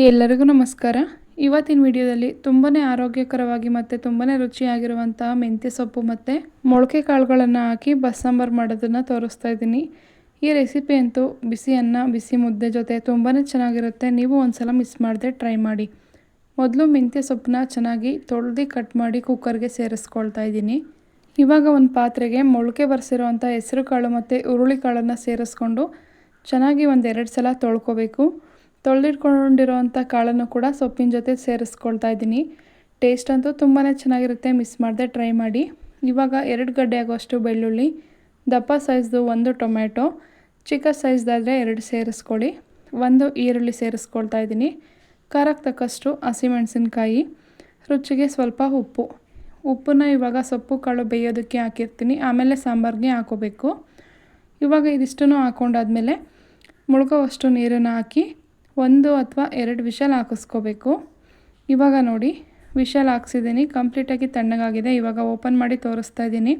ಎಲ್ಲರಿಗೂ ನಮಸ್ಕಾರ. ಇವತ್ತಿನ ವಿಡಿಯೋದಲ್ಲಿ ತುಂಬಾ ಆರೋಗ್ಯಕರವಾಗಿ ಮತ್ತು ತುಂಬಾ ರುಚಿಯಾಗಿರುವಂತಹ ಮೆಂತ್ಯ ಸೊಪ್ಪು ಮತ್ತು ಮೊಳಕೆ ಕಾಳುಗಳನ್ನು ಹಾಕಿ ಬಸ್ಸಾಂಬಾರು ಮಾಡೋದನ್ನು ತೋರಿಸ್ತಾ ಇದ್ದೀನಿ. ಈ ರೆಸಿಪಿ ಅಂತೂ ಬಿಸಿ ಅನ್ನ ಬಿಸಿ ಮುದ್ದೆ ಜೊತೆ ತುಂಬಾ ಚೆನ್ನಾಗಿರುತ್ತೆ. ನೀವು ಒಂದ್ಸಲ ಮಿಸ್ ಮಾಡದೆ ಟ್ರೈ ಮಾಡಿ. ಮೊದಲು ಮೆಂತ್ಯ ಸೊಪ್ಪನ್ನ ಚೆನ್ನಾಗಿ ತೊಳೆದು ಕಟ್ ಮಾಡಿ ಕುಕ್ಕರ್ಗೆ ಸೇರಿಸ್ಕೊಳ್ತಾ ಇದ್ದೀನಿ. ಇವಾಗ ಒಂದು ಪಾತ್ರೆಗೆ ಮೊಳಕೆ ಬರೆಸಿರುವಂಥ ಹೆಸರು ಕಾಳು ಮತ್ತು ಹುರುಳಿ ಕಾಳನ್ನು ಸೇರಿಸ್ಕೊಂಡು ಚೆನ್ನಾಗಿ ಒಂದೆರಡು ಸಲ ತೊಳ್ಕೊಬೇಕು. ತೊಳೆದಿಟ್ಕೊಂಡಿರೋವಂಥ ಕಾಳನ್ನು ಕೂಡ ಸೊಪ್ಪಿನ ಜೊತೆ ಸೇರಿಸ್ಕೊಳ್ತಾ ಇದ್ದೀನಿ. ಟೇಸ್ಟ್ ಅಂತೂ ತುಂಬಾ ಚೆನ್ನಾಗಿರುತ್ತೆ. ಮಿಸ್ ಮಾಡದೆ ಟ್ರೈ ಮಾಡಿ. ಇವಾಗ 2 ಗಡ್ಡೆ ಆಗೋಷ್ಟು ಬೆಳ್ಳುಳ್ಳಿ, ದಪ್ಪ ಸೈಜ್ದು 1 ಟೊಮೆಟೊ, ಚಿಕ್ಕ ಸೈಜ್ದಾದರೆ 2 ಸೇರಿಸ್ಕೊಳ್ಳಿ. 1 ಈರುಳ್ಳಿ ಸೇರಿಸ್ಕೊಳ್ತಾ ಇದ್ದೀನಿ. ಖಾರಕ್ಕೆ ತಕ್ಕಷ್ಟು ಹಸಿಮೆಣಸಿನ್ಕಾಯಿ, ರುಚಿಗೆ ಸ್ವಲ್ಪ ಉಪ್ಪನ್ನ ಇವಾಗ ಸೊಪ್ಪು ಕಾಳು ಬೇಯೋದಕ್ಕೆ ಹಾಕಿರ್ತೀನಿ. ಆಮೇಲೆ ಸಾಂಬಾರಿಗೆ ಹಾಕೋಬೇಕು. ಇವಾಗ ಇದಿಷ್ಟನ್ನು ಹಾಕ್ಕೊಂಡಾದ್ಮೇಲೆ ಮುಳುಗೋವಷ್ಟು ನೀರನ್ನು ಹಾಕಿ 1 ಅಥವಾ 2 ವಿಷಲ್ ಹಾಕಿಸ್ಕೋಬೇಕು. ಇವಾಗ ನೋಡಿ ವಿಷಲ್ ಹಾಕ್ಸಿದ್ದೀನಿ. ಕಂಪ್ಲೀಟಾಗಿ ತಣ್ಣಗಾಗಿದೆ. ಇವಾಗ ಓಪನ್ ಮಾಡಿ ತೋರಿಸ್ತಾ ಇದ್ದೀನಿ.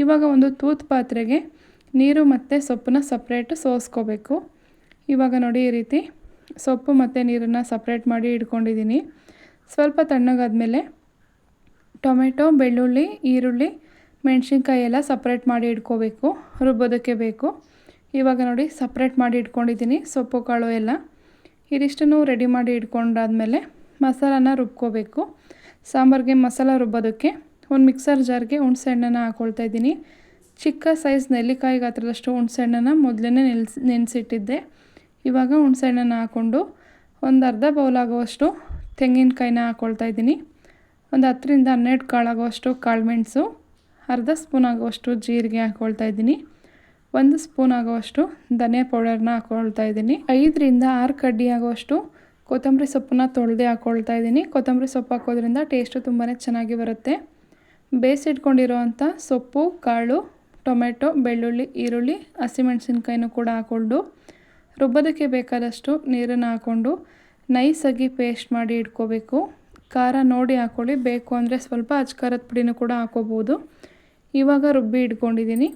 ಇವಾಗ ಒಂದು ತೂತು ಪಾತ್ರೆಗೆ ನೀರು ಮತ್ತು ಸೊಪ್ಪನ್ನ ಸಪ್ರೇಟ್ ಸೋಸ್ಕೋಬೇಕು. ಇವಾಗ ನೋಡಿ ಈ ರೀತಿ ಸೊಪ್ಪು ಮತ್ತು ನೀರನ್ನು ಸಪ್ರೇಟ್ ಮಾಡಿ ಇಟ್ಕೊಂಡಿದ್ದೀನಿ. ಸ್ವಲ್ಪ ತಣ್ಣಗಾದ್ಮೇಲೆ ಟೊಮೆಟೊ, ಬೆಳ್ಳುಳ್ಳಿ, ಈರುಳ್ಳಿ, ಮೆಣಸಿನ್ಕಾಯಿ ಎಲ್ಲ ಸಪ್ರೇಟ್ ಮಾಡಿ ಇಟ್ಕೋಬೇಕು. ರುಬ್ಬೋದಕ್ಕೆ ಬೇಕು. ಇವಾಗ ನೋಡಿ ಸಪ್ರೇಟ್ ಮಾಡಿ ಇಟ್ಕೊಂಡಿದ್ದೀನಿ ಸೊಪ್ಪು ಕಾಳು ಎಲ್ಲ. ಇದಿಷ್ಟನ್ನು ರೆಡಿ ಮಾಡಿ ಇಟ್ಕೊಂಡಾದ್ಮೇಲೆ ಮಸಾಲಾನ ರುಬ್ಕೋಬೇಕು. ಸಾಂಬಾರಿಗೆ ಮಸಾಲ ರುಬ್ಬೋದಕ್ಕೆ ಒಂದು ಮಿಕ್ಸರ್ ಜಾರ್ಗೆ ಹುಣಸೆಹಣ್ಣನ್ನು ಹಾಕ್ಕೊಳ್ತಾ ಇದ್ದೀನಿ. ಚಿಕ್ಕ ಸೈಜ್ ನೆಲ್ಲಿಕಾಯಿ ಗಾತ್ರದಷ್ಟು ಹುಣಸೆಹಣ್ಣನ್ನು ಮೊದಲೇ ನೆನೆಸಿಟ್ಟಿದ್ದೆ. ಇವಾಗ ಹುಣಸೆಹಣ್ಣನ್ನು ಹಾಕ್ಕೊಂಡು ಒಂದು ಅರ್ಧ ಬೌಲ್ ಆಗುವಷ್ಟು ತೆಂಗಿನಕಾಯಿನ ಹಾಕ್ಕೊಳ್ತಾ ಇದ್ದೀನಿ. ಒಂದು 10ರಿಂದ 12 ಕಾಳಾಗುವಷ್ಟು ಕಾಳುಮೆಣಸು, ಅರ್ಧ ಸ್ಪೂನ್ ಆಗುವಷ್ಟು ಜೀರಿಗೆ ಹಾಕ್ಕೊಳ್ತಾ ಇದ್ದೀನಿ. 1 ಸ್ಪೂನ್ ಆಗುವಷ್ಟು ಧನಿಯಾ ಪೌಡರ್ನ ಹಾಕ್ಕೊಳ್ತಾ ಇದ್ದೀನಿ. 5ರಿಂದ 6 ಕಡ್ಡಿ ಆಗುವಷ್ಟು ಕೊತ್ತಂಬರಿ ಸೊಪ್ಪನ್ನ ತೊಳೆದು ಹಾಕ್ಕೊಳ್ತಾ ಇದ್ದೀನಿ. ಕೊತ್ತಂಬರಿ ಸೊಪ್ಪು ಹಾಕೋದ್ರಿಂದ ಟೇಸ್ಟು ತುಂಬಾ ಚೆನ್ನಾಗಿ ಬರುತ್ತೆ. ಬೇಯಿಸಿಟ್ಕೊಂಡಿರೋವಂಥ ಸೊಪ್ಪು ಕಾಳು, ಟೊಮೆಟೊ, ಬೆಳ್ಳುಳ್ಳಿ, ಈರುಳ್ಳಿ, ಹಸಿಮೆಣಸಿನ್ಕಾಯಿನೂ ಕೂಡ ಹಾಕ್ಕೊಂಡು ರುಬ್ಬೋದಕ್ಕೆ ಬೇಕಾದಷ್ಟು ನೀರನ್ನು ಹಾಕ್ಕೊಂಡು ನೈಸಾಗಿ ಪೇಸ್ಟ್ ಮಾಡಿ ಇಟ್ಕೋಬೇಕು. ಖಾರ ನೋಡಿ ಹಾಕ್ಕೊಳ್ಳಿ. ಬೇಕು ಅಂದರೆ ಸ್ವಲ್ಪ ಅಚ್ಕಾರದ ಪುಡಿನೂ ಕೂಡ ಹಾಕ್ಕೋಬೋದು. ಇವಾಗ ರುಬ್ಬಿ ಇಟ್ಕೊಂಡಿದ್ದೀನಿ.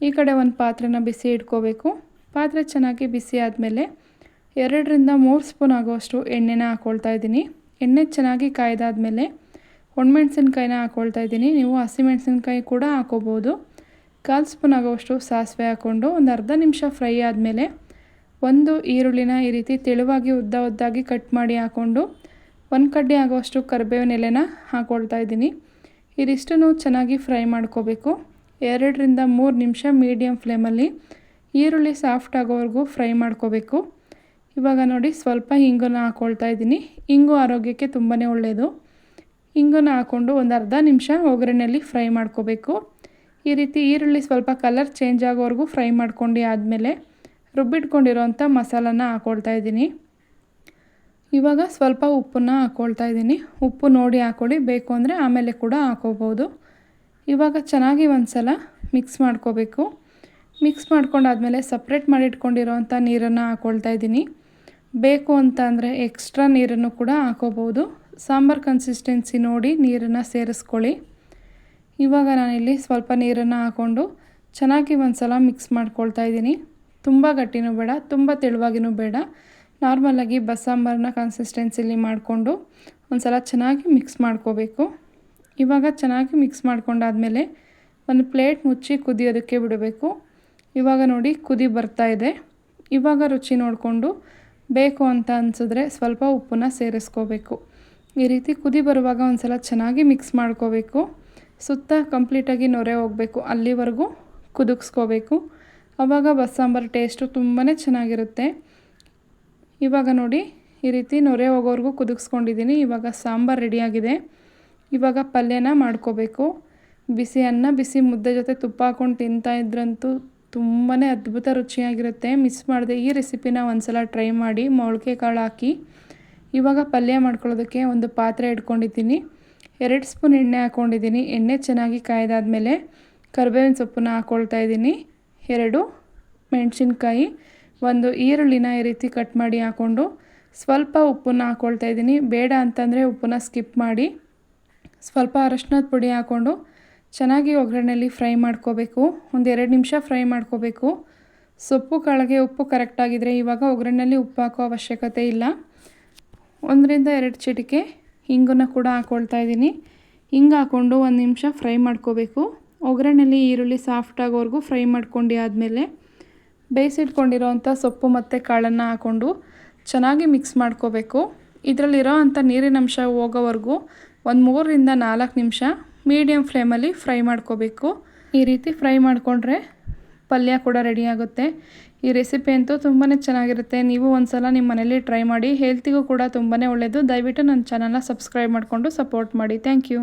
ಈ ಕಡೆ ಒಂದು ಪಾತ್ರೆನ ಬಿಸಿ ಇಟ್ಕೋಬೇಕು. ಪಾತ್ರೆ ಚೆನ್ನಾಗಿ ಬಿಸಿ ಆದಮೇಲೆ 2ರಿಂದ 3 ಸ್ಪೂನ್ ಆಗುವಷ್ಟು ಎಣ್ಣೆನ ಹಾಕ್ಕೊಳ್ತಾ ಇದ್ದೀನಿ. ಎಣ್ಣೆ ಚೆನ್ನಾಗಿ ಕಾಯ್ದಾದ್ಮೇಲೆ ಒಣಮೆಣಸಿನ್ಕಾಯಿನ ಹಾಕ್ಕೊಳ್ತಾ ಇದ್ದೀನಿ. ನೀವು ಹಸಿಮೆಣಸಿನ್ಕಾಯಿ ಕೂಡ ಹಾಕ್ಕೋಬೋದು. 1/4 ಸ್ಪೂನ್ ಆಗುವಷ್ಟು ಸಾಸಿವೆ ಹಾಕ್ಕೊಂಡು ಒಂದು ಅರ್ಧ ನಿಮಿಷ ಫ್ರೈ ಆದಮೇಲೆ 1 ಈರುಳ್ಳಿನ ಈ ರೀತಿ ತೆಳುವಾಗಿ ಉದ್ದಾಗಿ ಕಟ್ ಮಾಡಿ ಹಾಕ್ಕೊಂಡು 1 ಕಡ್ಡಿ ಆಗುವಷ್ಟು ಕರಿಬೇವಿನ ಎಲೆನ ಹಾಕ್ಕೊಳ್ತಾ ಇದ್ದೀನಿ. ಇದಿಷ್ಟನ್ನು ಚೆನ್ನಾಗಿ ಫ್ರೈ ಮಾಡ್ಕೋಬೇಕು. 2ರಿಂದ 3 ನಿಮಿಷ ಮೀಡಿಯಮ್ ಫ್ಲೇಮಲ್ಲಿ ಈರುಳ್ಳಿ ಸಾಫ್ಟ್ ಆಗೋವರೆಗೂ ಫ್ರೈ ಮಾಡ್ಕೋಬೇಕು. ಇವಾಗ ನೋಡಿ ಸ್ವಲ್ಪ ಹಿಂಗನ್ನು ಹಾಕ್ಕೊಳ್ತಾ ಇದ್ದೀನಿ. ಹಿಂಗು ಆರೋಗ್ಯಕ್ಕೆ ತುಂಬಾ ಒಳ್ಳೆಯದು. ಹಿಂಗನ್ನು ಹಾಕ್ಕೊಂಡು ಒಂದು ಅರ್ಧ ನಿಮಿಷ ಒಗ್ಗರಣೆಯಲ್ಲಿ ಫ್ರೈ ಮಾಡ್ಕೋಬೇಕು. ಈ ರೀತಿ ಈರುಳ್ಳಿ ಸ್ವಲ್ಪ ಕಲರ್ ಚೇಂಜ್ ಆಗೋವರೆಗೂ ಫ್ರೈ ಮಾಡ್ಕೊಂಡು ಆದಮೇಲೆ ರುಬ್ಬಿಟ್ಕೊಂಡಿರೋವಂಥ ಮಸಾಲಾನ ಹಾಕ್ಕೊಳ್ತಾ ಇದ್ದೀನಿ. ಇವಾಗ ಸ್ವಲ್ಪ ಉಪ್ಪನ್ನು ಹಾಕ್ಕೊಳ್ತಾ ಇದ್ದೀನಿ. ಉಪ್ಪು ನೋಡಿ ಹಾಕ್ಕೊಳ್ಳಿ. ಬೇಕು ಅಂದರೆ ಆಮೇಲೆ ಕೂಡ ಹಾಕ್ಕೋಬೋದು. ಇವಾಗ ಚೆನ್ನಾಗಿ ಒಂದು ಸಲ ಮಿಕ್ಸ್ ಮಾಡ್ಕೋಬೇಕು. ಮಿಕ್ಸ್ ಮಾಡ್ಕೊಂಡಾದ್ಮೇಲೆ ಸಪ್ರೇಟ್ ಮಾಡಿ ಇಟ್ಕೊಂಡಿರೋವಂಥ ನೀರನ್ನು ಹಾಕ್ಕೊಳ್ತಾ ಇದ್ದೀನಿ. ಬೇಕು ಅಂತ ಅಂದರೆ ಎಕ್ಸ್ಟ್ರಾ ನೀರನ್ನು ಕೂಡ ಹಾಕ್ಕೋಬೋದು. ಸಾಂಬಾರು ಕನ್ಸಿಸ್ಟೆನ್ಸಿ ನೋಡಿ ನೀರನ್ನು ಸೇರಿಸ್ಕೊಳ್ಳಿ. ಇವಾಗ ನಾನಿಲ್ಲಿ ಸ್ವಲ್ಪ ನೀರನ್ನು ಹಾಕ್ಕೊಂಡು ಚೆನ್ನಾಗಿ ಒಂದು ಸಲ ಮಿಕ್ಸ್ ಮಾಡ್ಕೊಳ್ತಾ ಇದ್ದೀನಿ. ತುಂಬ ಗಟ್ಟಿನೂ ಬೇಡ, ತುಂಬ ತೆಳುವಾಗಿನೂ ಬೇಡ. ನಾರ್ಮಲಾಗಿ ಬಸ್ಸಾಂಬಾರನ್ನ ಕನ್ಸಿಸ್ಟೆನ್ಸಿಲಿ ಮಾಡಿಕೊಂಡು ಒಂದು ಸಲ ಚೆನ್ನಾಗಿ ಮಿಕ್ಸ್ ಮಾಡ್ಕೋಬೇಕು. ಇವಾಗ ಚೆನ್ನಾಗಿ ಮಿಕ್ಸ್ ಮಾಡ್ಕೊಂಡಾದ್ಮೇಲೆ ಒಂದು ಪ್ಲೇಟ್ ಮುಚ್ಚಿ ಕುದಿಯೋದಕ್ಕೆ ಬಿಡಬೇಕು. ಇವಾಗ ನೋಡಿ ಕುದಿ ಬರ್ತಾ ಇದೆ. ಇವಾಗ ರುಚಿ ನೋಡಿಕೊಂಡು ಬೇಕು ಅಂತ ಅನಿಸಿದ್ರೆ ಸ್ವಲ್ಪ ಉಪ್ಪನ್ನ ಸೇರಿಸ್ಕೋಬೇಕು. ಈ ರೀತಿ ಕುದಿ ಬರುವಾಗ ಒಂದು ಸಲ ಚೆನ್ನಾಗಿ ಮಿಕ್ಸ್ ಮಾಡ್ಕೋಬೇಕು. ಸುತ್ತ ಕಂಪ್ಲೀಟಾಗಿ ನೊರೆ ಹೋಗಬೇಕು, ಅಲ್ಲಿವರೆಗೂ ಕುದಿಸ್ಕೋಬೇಕು. ಆವಾಗ ಬಸ್ಸಾಂಬಾರು ಟೇಸ್ಟು ತುಂಬಾ ಚೆನ್ನಾಗಿರುತ್ತೆ. ಇವಾಗ ನೋಡಿ ಈ ರೀತಿ ನೊರೆ ಹೋಗೋವರೆಗೂ ಕುದಿಸ್ಕೊಂಡಿದ್ದೀನಿ. ಇವಾಗ ಸಾಂಬಾರು ರೆಡಿಯಾಗಿದೆ. ಇವಾಗ ಪಲ್ಯನ ಮಾಡ್ಕೋಬೇಕು. ಬಿಸಿ ಅನ್ನ ಬಿಸಿ ಮುದ್ದೆ ಜೊತೆ ತುಪ್ಪ ಹಾಕ್ಕೊಂಡು ತಿಂತಾ ಇದ್ರಂತೂ ತುಂಬಾ ಅದ್ಭುತ ರುಚಿಯಾಗಿರುತ್ತೆ. ಮಿಸ್ ಮಾಡದೆ ಈ ರೆಸಿಪಿನ ಒಂದ್ಸಲ ಟ್ರೈ ಮಾಡಿ. ಮೊಳಕೆ ಕಾಳು ಹಾಕಿ ಇವಾಗ ಪಲ್ಯ ಮಾಡ್ಕೊಳ್ಳೋದಕ್ಕೆ ಒಂದು ಪಾತ್ರೆ ಇಟ್ಕೊಂಡಿದ್ದೀನಿ. 2 ಸ್ಪೂನ್ ಎಣ್ಣೆ ಹಾಕ್ಕೊಂಡಿದ್ದೀನಿ. ಎಣ್ಣೆ ಚೆನ್ನಾಗಿ ಕಾಯ್ದಾದ್ಮೇಲೆ ಕರಿಬೇವಿನ ಸೊಪ್ಪನ್ನ ಹಾಕ್ಕೊಳ್ತಾ ಇದ್ದೀನಿ. 2 ಮೆಣಸಿನ್ಕಾಯಿ, 1 ಈರುಳ್ಳಿನ ಈ ರೀತಿ ಕಟ್ ಮಾಡಿ ಹಾಕ್ಕೊಂಡು ಸ್ವಲ್ಪ ಉಪ್ಪನ್ನು ಹಾಕ್ಕೊಳ್ತಾ ಇದ್ದೀನಿ. ಬೇಡ ಅಂತಂದರೆ ಉಪ್ಪನ್ನ ಸ್ಕಿಪ್ ಮಾಡಿ. ಸ್ವಲ್ಪ ಅರಶಿನದ ಪುಡಿ ಹಾಕ್ಕೊಂಡು ಚೆನ್ನಾಗಿ ಒಗ್ಗರಣೆಯಲ್ಲಿ ಫ್ರೈ ಮಾಡ್ಕೋಬೇಕು. ಒಂದು 2 ನಿಮಿಷ ಫ್ರೈ ಮಾಡ್ಕೋಬೇಕು. ಸೊಪ್ಪು ಕಾಳಿಗೆ ಉಪ್ಪು ಕರೆಕ್ಟಾಗಿದ್ದರೆ ಇವಾಗ ಒಗ್ಗರಣೆಯಲ್ಲಿ ಉಪ್ಪು ಹಾಕೋ ಅವಶ್ಯಕತೆ ಇಲ್ಲ. 1ರಿಂದ 2 ಚಿಟಿಕೆ ಹಿಂಗನ್ನು ಕೂಡ ಹಾಕ್ಕೊಳ್ತಾ ಇದ್ದೀನಿ. ಹಿಂಗೆ ಹಾಕ್ಕೊಂಡು 1 ನಿಮಿಷ ಫ್ರೈ ಮಾಡ್ಕೋಬೇಕು. ಒಗ್ಗರಣೆಯಲ್ಲಿ ಈರುಳ್ಳಿ ಸಾಫ್ಟ್ ಆಗೋವರೆಗೂ ಫ್ರೈ ಮಾಡ್ಕೊಂಡು ಆದಮೇಲೆ ಬೇಯಿಸಿಟ್ಕೊಂಡಿರೋವಂಥ ಸೊಪ್ಪು ಮತ್ತು ಕಾಳನ್ನು ಹಾಕ್ಕೊಂಡು ಚೆನ್ನಾಗಿ ಮಿಕ್ಸ್ ಮಾಡ್ಕೋಬೇಕು. ಇದರಲ್ಲಿರೋ ಅಂಥ ನೀರಿನಂಶ ಹೋಗೋವರೆಗೂ ಒಂದು 3ರಿಂದ 4 ನಿಮಿಷ ಮೀಡಿಯಮ್ ಫ್ಲೇಮಲ್ಲಿ ಫ್ರೈ ಮಾಡ್ಕೋಬೇಕು. ಈ ರೀತಿ ಫ್ರೈ ಮಾಡಿಕೊಂಡ್ರೆ ಪಲ್ಯ ಕೂಡ ರೆಡಿ ಆಗುತ್ತೆ. ಈ ರೆಸಿಪಿ ಅಂತೂ ತುಂಬಾ ಚೆನ್ನಾಗಿರುತ್ತೆ. ನೀವು ಒಂದು ಸಲ ನಿಮ್ಮ ಮನೇಲಿ ಟ್ರೈ ಮಾಡಿ. ಹೆಲ್ತಿಗೂ ಕೂಡ ತುಂಬಾ ಒಳ್ಳೆಯದು. ದಯವಿಟ್ಟು ನನ್ನ ಚಾನಲ್ನ ಸಬ್ಸ್ಕ್ರೈಬ್ ಮಾಡಿಕೊಂಡು ಸಪೋರ್ಟ್ ಮಾಡಿ. Thank you.